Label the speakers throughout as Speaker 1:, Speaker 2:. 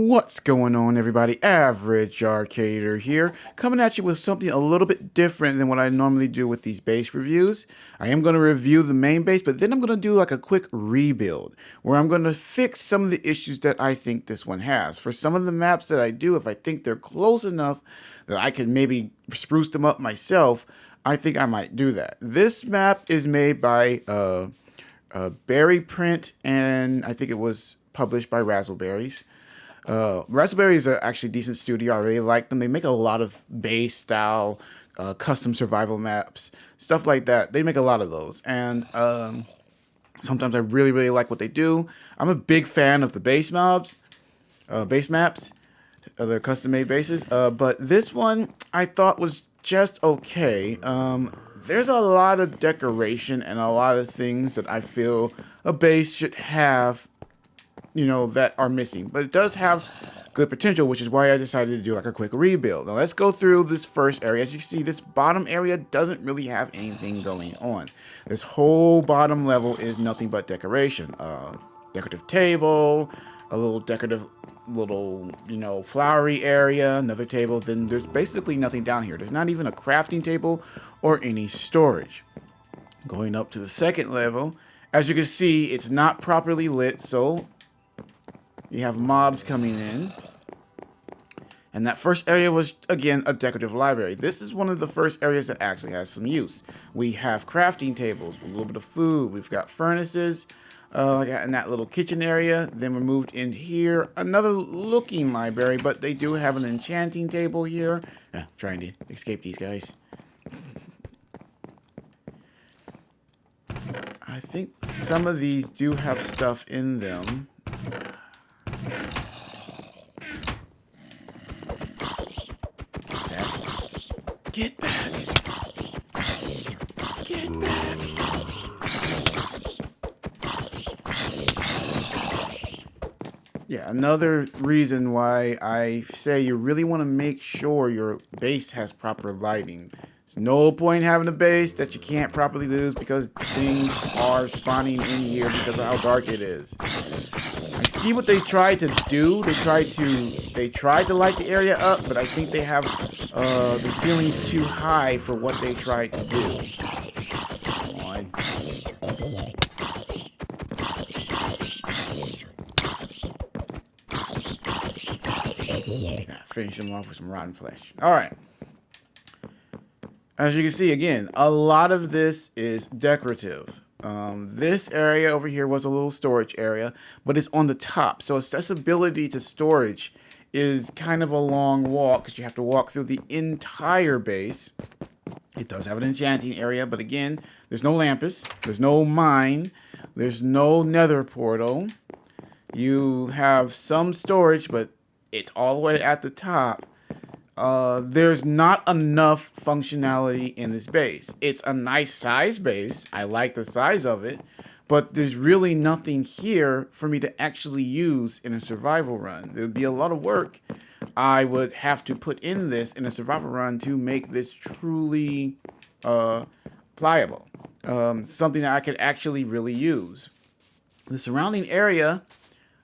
Speaker 1: What's going on, everybody? Average Arcader here, coming at you with something a little bit different than what I normally do with these base reviews. I am going to review the main base, but then I'm going to do like a quick rebuild where I'm going to fix some of the issues that I think this one has. For some of the maps that I do, if I think they're close enough that I can maybe spruce them up myself, I think I might do that. This map is made by Berry Print, and I think it was published by Razzleberries. Raspberry is actually a decent studio. I really like them. They make a lot of base style, custom survival maps, stuff like that. They make a lot of those, and sometimes I really, really like what they do. I'm a big fan of the base maps, their custom made bases. But this one I thought was just okay. There's a lot of decoration and a lot of things that I feel a base should have, that are missing, but it does have good potential, which is why I decided to do like a quick rebuild. Now let's go through this first area. As you can see, this bottom area doesn't really have anything going on. This whole bottom level is nothing but decoration. Decorative table, a little decorative flowery area, another table. Then there's basically nothing down here. There's not even a crafting table or any storage. Going up to the second level, as you can see, it's not properly lit, so you have mobs coming in. And that first area was, again, a decorative library. This is one of the first areas that actually has some use. We have crafting tables, a little bit of food. We've got furnaces in that little kitchen area. Then we moved in here. Another looking library, but they do have an enchanting table here. Trying to escape these guys. I think some of these do have stuff in them. Get back! Get back! Yeah, another reason why I say you really want to make sure your base has proper lighting. There's no point having a base that you can't properly use because things are spawning in here because of how dark it is. I see what they tried to do. They tried to light the area up, but I think they have the ceilings too high for what they tried to do. Come on. Finish them off with some rotten flesh. All right. As you can see, again, a lot of this is decorative. This area over here was a little storage area, but it's on the top. So accessibility to storage is kind of a long walk because you have to walk through the entire base. It does have an enchanting area, but again, there's no Lampus, there's no mine, there's no nether portal. You have some storage, but it's all the way at the top. There's not enough functionality in this base. It's a nice size base. I like the size of it, but there's really nothing here for me to actually use in a survival run. It would be a lot of work I would have to put in this in a survival run to make this truly pliable. Something that I could actually really use. The surrounding area,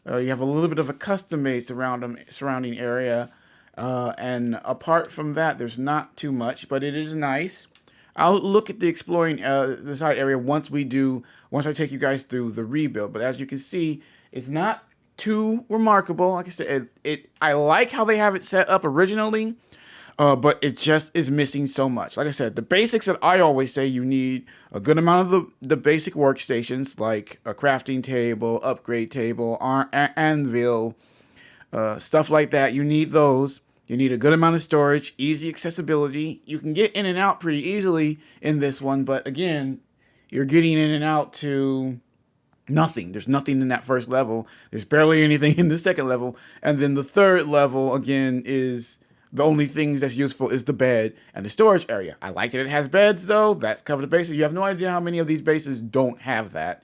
Speaker 1: you have a little bit of a custom-made surrounding area. And apart from that, there's not too much, but it is nice. I'll look at the exploring the side area once I take you guys through the rebuild. But as you can see, it's not too remarkable. Like I said, I like how they have it set up originally, but it just is missing so much. Like I said, the basics that I always say, you need a good amount of the basic workstations, like a crafting table, upgrade table, anvil, stuff like that. You need those. You need a good amount of storage, easy accessibility. You can get in and out pretty easily in this one, but again, you're getting in and out to nothing. There's nothing in that first level. There's barely anything in the second level. And then the third level, again, is the only things that's useful is the bed and the storage area. I like that it has beds, though. That's covered the bases. You have no idea how many of these bases don't have that.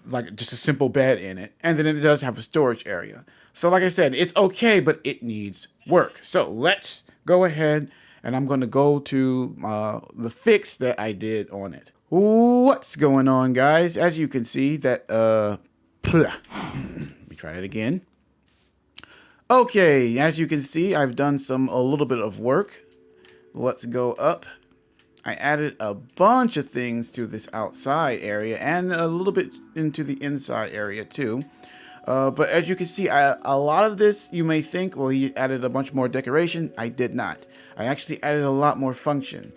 Speaker 1: Like just a simple bed in it. And then it does have a storage area. So like I said, it's okay, but it needs work. So let's go ahead and I'm going to go to the fix that I did on it. What's going on, guys? As you can see that, let me try that again. Okay, as you can see, I've done a little bit of work. Let's go up. I added a bunch of things to this outside area and a little bit into the inside area too. But as you can see, a lot of this you may think, well, he added a bunch more decoration. I did not. I actually added a lot more function.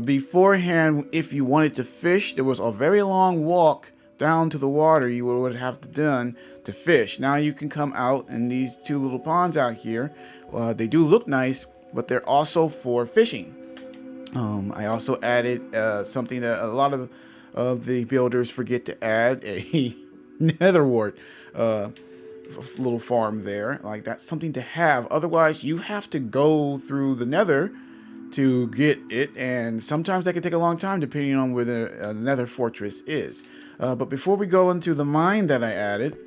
Speaker 1: Beforehand, if you wanted to fish, there was a very long walk down to the water you would have to done to fish. Now you can come out in these two little ponds out here. They do look nice, but they're also for fishing. I also added something that a lot of the builders forget to add, a netherwort little farm there. Like, that's something to have. Otherwise, you have to go through the nether to get it, and sometimes that can take a long time depending on where the nether fortress is. But before we go into the mine that I added,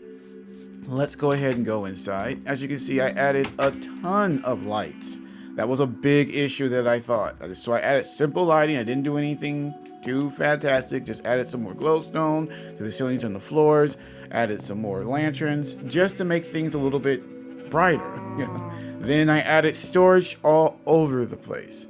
Speaker 1: let's go ahead and go inside. As you can see, I added a ton of lights. That was a big issue that I thought. So I added simple lighting. I didn't do anything too fantastic. Just added some more glowstone to the ceilings and the floors. Added some more lanterns just to make things a little bit brighter. Then I added storage all over the place.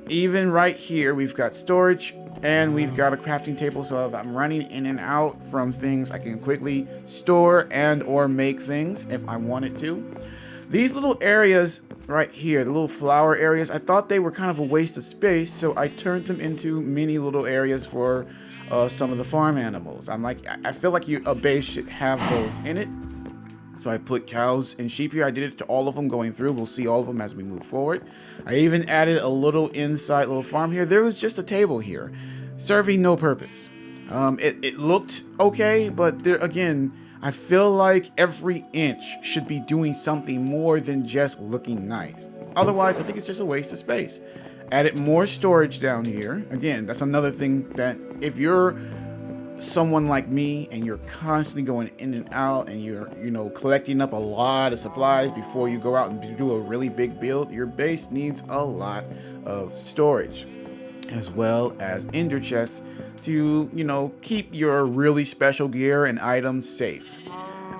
Speaker 1: Even right here, we've got storage and we've got a crafting table. So if I'm running in and out from things, I can quickly store and or make things if I wanted to. These little areas right here, the little flower areas, I thought they were kind of a waste of space, so I turned them into mini little areas for some of the farm animals. I feel like a base should have those in it. So I put cows and sheep here. I did it to all of them going through. We'll see all of them as we move forward. I even added a little inside little farm here. There was just a table here, serving no purpose. It looked okay, but there again, I feel like every inch should be doing something more than just looking nice. Otherwise, I think it's just a waste of space. Added more storage down here. Again, that's another thing that if you're someone like me and you're constantly going in and out and you're, collecting up a lot of supplies before you go out and do a really big build, your base needs a lot of storage, as well as ender chests to, keep your really special gear and items safe.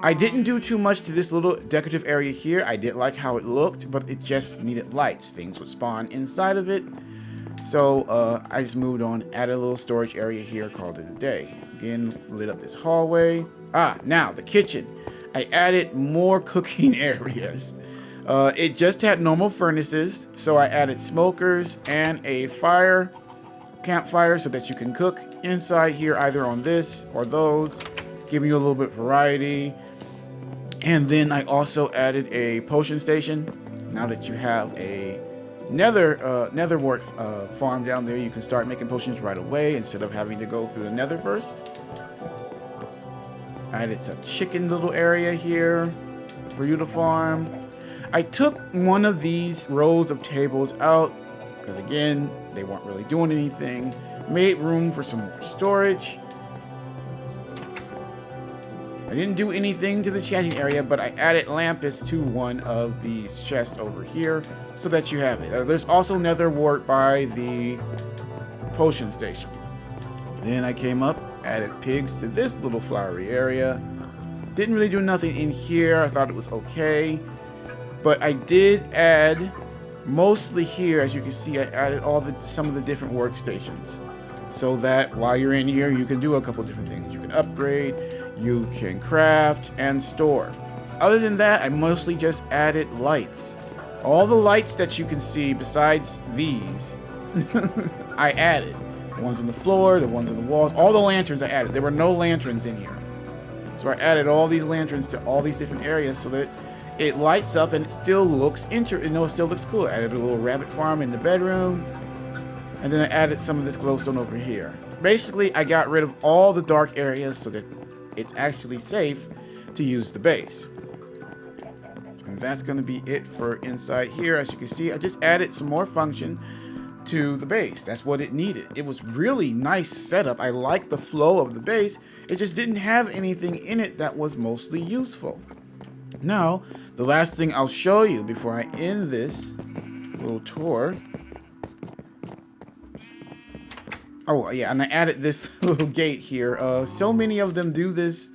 Speaker 1: I didn't do too much to this little decorative area here. I did like how it looked, but it just needed lights. Things would spawn inside of it. So I just moved on, added a little storage area here, called it a day. Again, lit up this hallway. Now the kitchen. I added more cooking areas. It just had normal furnaces, so I added smokers and a campfire so that you can cook inside here, either on this or those, giving you a little bit of variety. And then I also added a potion station. Now that you have a netherwort farm down there, you can start making potions right away instead of having to go through the nether first. I added a chicken little area here for you to farm. I took one of these rows of tables out because, again, they weren't really doing anything. Made room for some more storage. I didn't do anything to the chanting area, but I added lamps to one of these chests over here so that you have it. There's also netherwort by the potion station. Then I came up, added pigs to this little flowery area. Didn't really do nothing in here. I thought it was okay. But I did add, mostly here, as you can see, I added some of the different workstations. So that while you're in here, you can do a couple different things. You can upgrade, you can craft, and store. Other than that, I mostly just added lights. All the lights that you can see besides these, I added. The ones on the floor, the ones on the walls, all the lanterns I added. There were no lanterns in here. So I added all these lanterns to all these different areas so that it lights up and it still looks it still looks cool. I added a little rabbit farm in the bedroom. And then I added some of this glowstone over here. Basically, I got rid of all the dark areas so that it's actually safe to use the base. And that's going to be it for inside here. As you can see, I just added some more function to the base. That's what it needed. It was really nice setup. I like the flow of the base. It just didn't have anything in it that was mostly useful. Now, the last thing I'll show you before I end this little tour Oh, yeah, and I added this little gate here. So many of them do this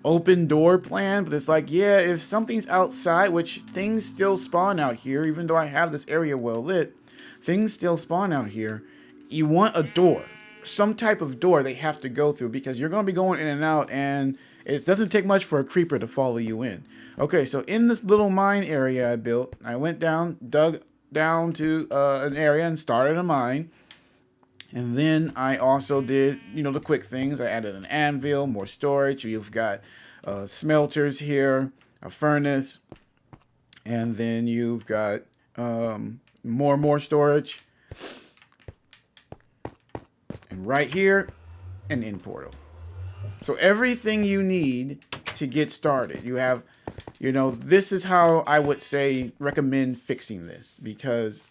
Speaker 1: open door plan, but it's like, yeah, if something's outside, which things still spawn out here, even though I have this area well lit, things still spawn out here. You want a door, some type of door they have to go through because you're going to be going in and out, and it doesn't take much for a creeper to follow you in. Okay, so in this little mine area I built, I went down, dug down to an area and started a mine. And then I also did, the quick things. I added an anvil, more storage. You've got smelters here, a furnace, and then you've got more storage. And right here, an end portal. So everything you need to get started. You have, this is how I would say recommend fixing this, because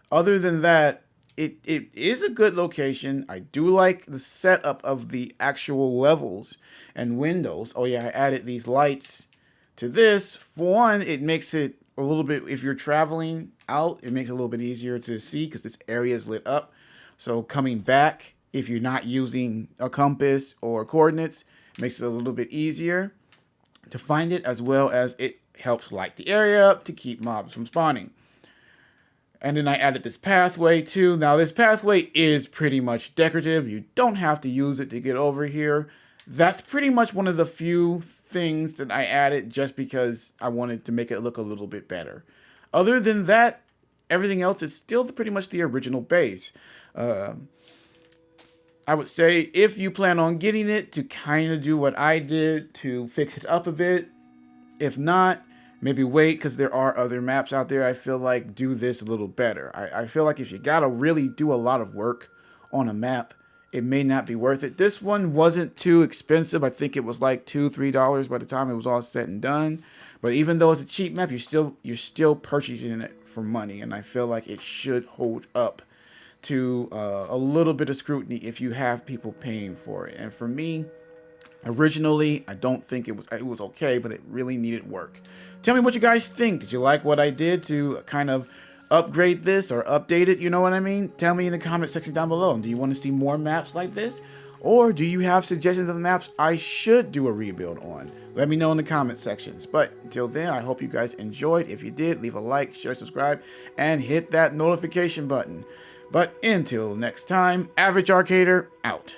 Speaker 1: other than that, it is a good location. I do like the setup of the actual levels and windows. Oh yeah, I added these lights to this. For one, it makes it a little bit, if you're traveling out, it makes it a little bit easier to see because this area is lit up. So coming back, if you're not using a compass or coordinates, it makes it a little bit easier to find it, as well as it helps light the area up to keep mobs from spawning. And then I added this pathway too. Now this pathway is pretty much decorative. You don't have to use it to get over here. That's pretty much one of the few things that I added just because I wanted to make it look a little bit better. Other than that, everything else is still pretty much the original base. I would say if you plan on getting it, to kind of do what I did to fix it up a bit. If not, maybe wait, because there are other maps out there I feel like do this a little better. I feel like if you gotta really do a lot of work on a map, it may not be worth it. This one wasn't too expensive. I think it was like $2-3 by the time it was all said and done. But even though it's a cheap map, you're still purchasing it for money, and I feel like it should hold up to a little bit of scrutiny if you have people paying for it. And for me, originally, I don't think it was okay, but it really needed work. Tell me what you guys think. Did you like what I did to kind of upgrade this or update it? You know what I mean? Tell me in the comment section down below. Do you want to see more maps like this? Or do you have suggestions of maps I should do a rebuild on? Let me know in the comment sections. But until then, I hope you guys enjoyed. If you did, leave a like, share, subscribe, and hit that notification button. But until next time, Average Arcader out.